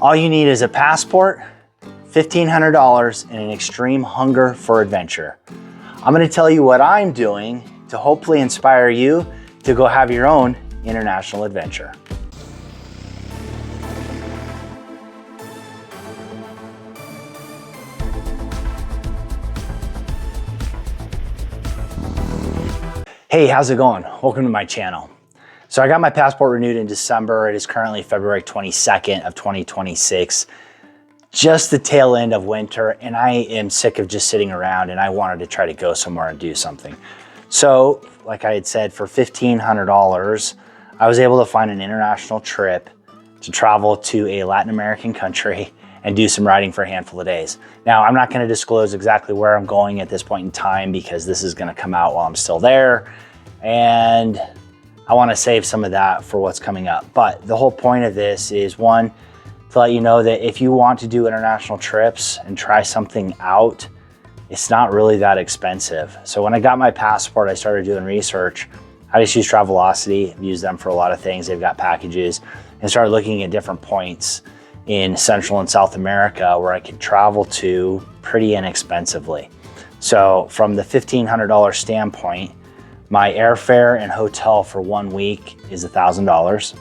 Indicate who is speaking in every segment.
Speaker 1: All you need is a passport, $1,500, and an extreme hunger for adventure. I'm gonna tell you what I'm doing to hopefully inspire you to go have your own international adventure. Hey, how's it going? Welcome to my channel. So I got my passport renewed in December. It is currently February 22nd of 2026, just the tail end of winter, and I am sick of just sitting around and I wanted to try to go somewhere and do something. So like I had said, for $1,500, I was able to find an international trip to travel to a Latin American country and do some riding for a handful of days. Now, I'm not gonna disclose exactly where I'm going at this point in time because this is gonna come out while I'm still there, and I wanna save some of that for what's coming up. But the whole point of this is, one, to let you know that if you want to do international trips and try something out, it's not really that expensive. So when I got my passport, I started doing research. I just use Travelocity, I've used them for a lot of things. They've got packages, and started looking at different points in Central and South America where I could travel to pretty inexpensively. So from the $1,500 standpoint, my airfare and hotel for 1 week is $1,000,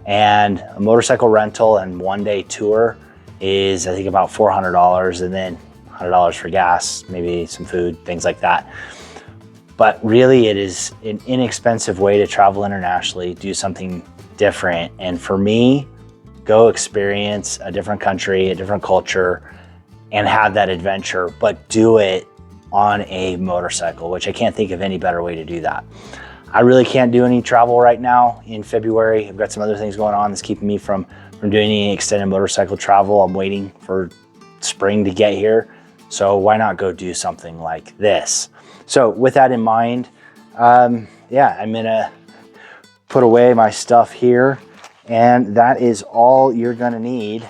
Speaker 1: and a motorcycle rental and one-day tour is, I think, about $400, and then $100 for gas, maybe some food, things like that. But really, it is an inexpensive way to travel internationally, do something different. And for me, go experience a different country, a different culture, and have that adventure, but do it on a motorcycle, which I can't think of any better way to do that. I really can't do any travel right now in February. I've got some other things going on that's keeping me from doing any extended motorcycle travel. I'm waiting for spring to get here. So why not go do something like this? So with that in mind, yeah, I'm gonna put away my stuff here, and that is all you're gonna need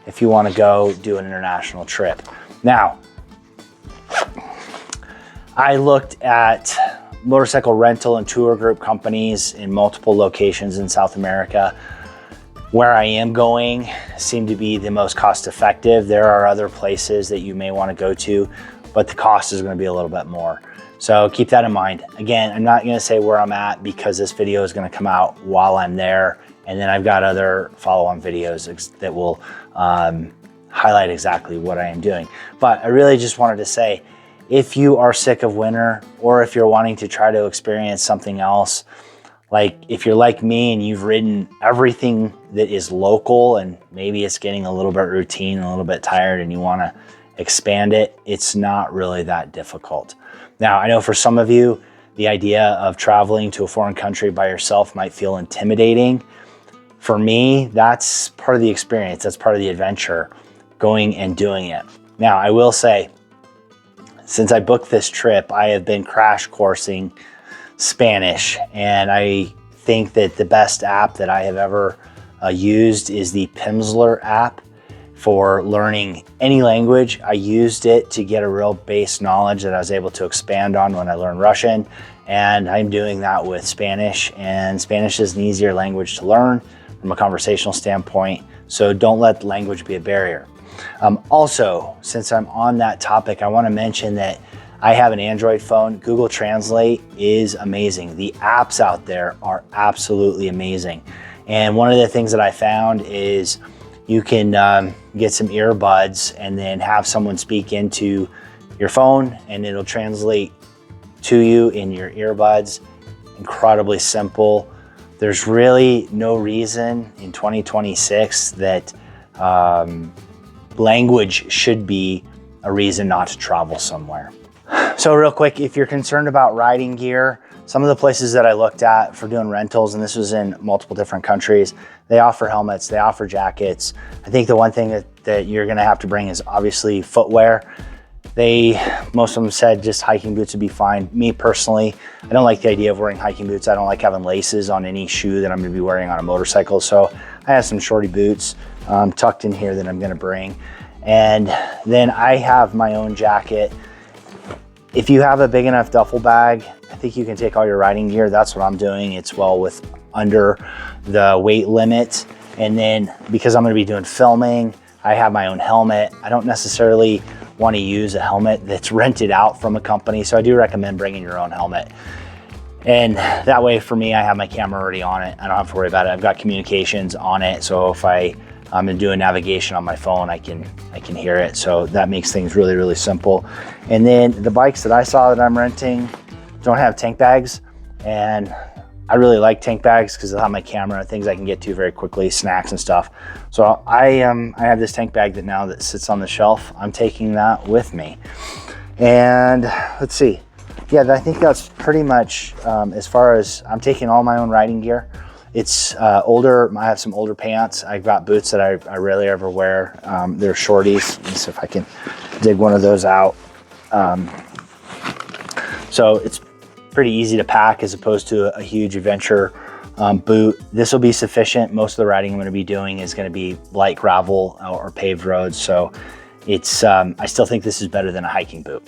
Speaker 1: if you wanna go do an international trip. Now, I looked at motorcycle rental and tour group companies in multiple locations in South America. Where I am going seem to be the most cost effective. There are other places that you may want to go to, but the cost is going to be a little bit more. So keep that in mind. Again, I'm not going to say where I'm at because this video is going to come out while I'm there. And then I've got other follow-on videos that will highlight exactly what I am doing. But I really just wanted to say, if you are sick of winter, or if you're wanting to try to experience something else, like if you're like me and you've ridden everything that is local and maybe it's getting a little bit routine and a little bit tired and you want to expand it, it's not really that difficult. Now, I know for some of you, the idea of traveling to a foreign country by yourself might feel intimidating. For me, that's part of the experience. That's part of the adventure, going and doing it. Now, I will say, since I booked this trip, I have been crash coursing Spanish, and I think that the best app that I have ever used is the Pimsleur app for learning any language. I used it to get a real base knowledge that I was able to expand on when I learned Russian, and I'm doing that with Spanish, and Spanish is an easier language to learn from a conversational standpoint, so don't let language be a barrier. Also, since I'm on that topic, I want to mention that I have an Android phone. Google Translate is amazing. The apps out there are absolutely amazing. And one of the things that I found is you can get some earbuds and then have someone speak into your phone and it'll translate to you in your earbuds. Incredibly simple. There's really no reason in 2026 that language should be a reason not to travel somewhere. So real quick, if you're concerned about riding gear, some of the places that I looked at for doing rentals, and this was in multiple different countries, they offer helmets, they offer jackets. I think the one thing that you're gonna have to bring is obviously footwear. Most of them said just hiking boots would be fine. Me personally, I don't like the idea of wearing hiking boots. I don't like having laces on any shoe that I'm gonna be wearing on a motorcycle. So I have some shorty boots tucked in here that I'm gonna bring. And then I have my own jacket. If you have a big enough duffel bag, I think you can take all your riding gear. That's what I'm doing. It's well under the weight limit. And then because I'm gonna be doing filming, I have my own helmet. I don't necessarily want to use a helmet that's rented out from a company, so I do recommend bringing your own helmet. And that way for me, I have my camera already on it. I don't have to worry about it. I've got communications on it, so if I'm doing navigation on my phone, I can hear it. So that makes things really, really simple. And then the bikes that I saw that I'm renting don't have tank bags, and I really like tank bags because they'll have my camera, things I can get to very quickly, snacks and stuff. So I have this tank bag that sits on the shelf. I'm taking that with me. And let's see. Yeah, I think that's pretty much as far as I'm taking all my own riding gear. It's older. I have some older pants. I've got boots that I rarely ever wear. They're shorties. Let me see if I can dig one of those out. So it's pretty easy to pack as opposed to a huge adventure boot. This will be sufficient. Most of the riding I'm going to be doing is going to be light gravel or paved roads. So it's I still think this is better than a hiking boot.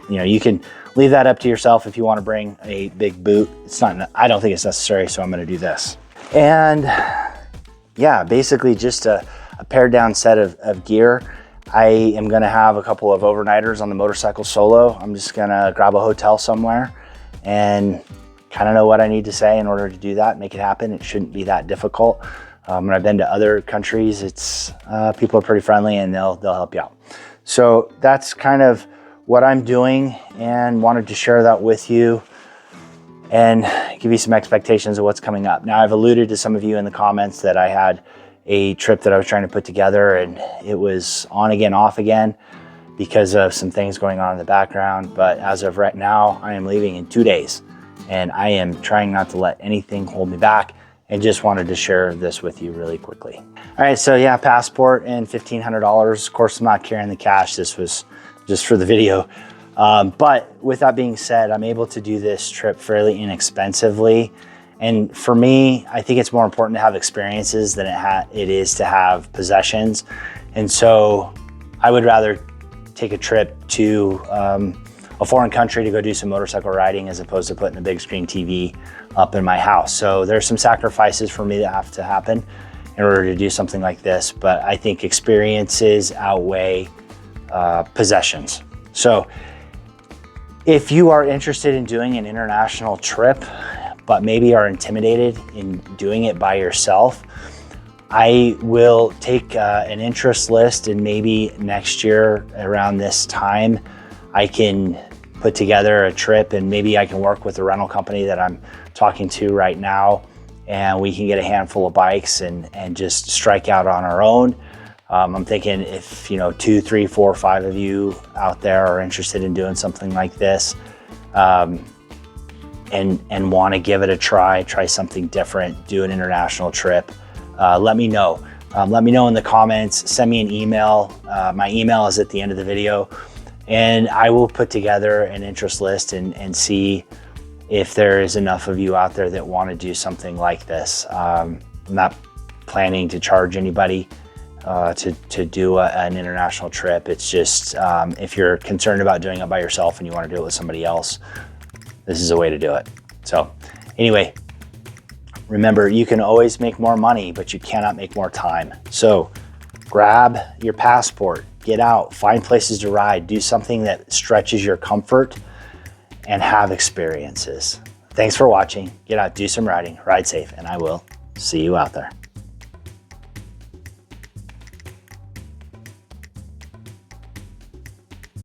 Speaker 1: You know, you can leave that up to yourself if you want to bring a big boot. It's not, I don't think it's necessary, so I'm going to do this. And yeah, basically just a pared down set of gear. I am going to have a couple of overnighters on the motorcycle solo. I'm just going to grab a hotel somewhere and kind of know what I need to say in order to do that, make it happen. It shouldn't be that difficult. When I've been to other countries, it's people are pretty friendly and they'll help you out. So that's kind of what I'm doing, and wanted to share that with you and give you some expectations of what's coming up. Now, I've alluded to some of you in the comments that I had a trip that I was trying to put together, and it was on again, off again because of some things going on in the background. But as of right now, I am leaving in 2 days, and I am trying not to let anything hold me back, and just wanted to share this with you really quickly. All right, so yeah, passport and $1,500. Of course, I'm not carrying the cash. This was just for the video. But with that being said, I'm able to do this trip fairly inexpensively. And for me, I think it's more important to have experiences than it is to have possessions. And so I would rather take a trip to a foreign country to go do some motorcycle riding as opposed to putting a big screen TV up in my house. So there's some sacrifices for me that have to happen in order to do something like this. But I think experiences outweigh possessions. So if you are interested in doing an international trip, but maybe are intimidated in doing it by yourself, I will take an interest list, and maybe next year around this time, I can put together a trip, and maybe I can work with a rental company that I'm talking to right now, and we can get a handful of bikes and just strike out on our own. I'm thinking if 2, 3, 4, 5 of you out there are interested in doing something like this, and want to give it a try something different, do an international trip, let me know. Let me know in the comments, send me an email. My email is at the end of the video, and I will put together an interest list and see if there is enough of you out there that want to do something like this. I'm not planning to charge anybody to do an international trip. It's just if you're concerned about doing it by yourself and you want to do it with somebody else, this is a way to do it. So anyway, remember, you can always make more money, but you cannot make more time. So grab your passport, get out, find places to ride, do something that stretches your comfort, and have experiences. Thanks for watching. Get out, do some riding, ride safe, and I will see you out there.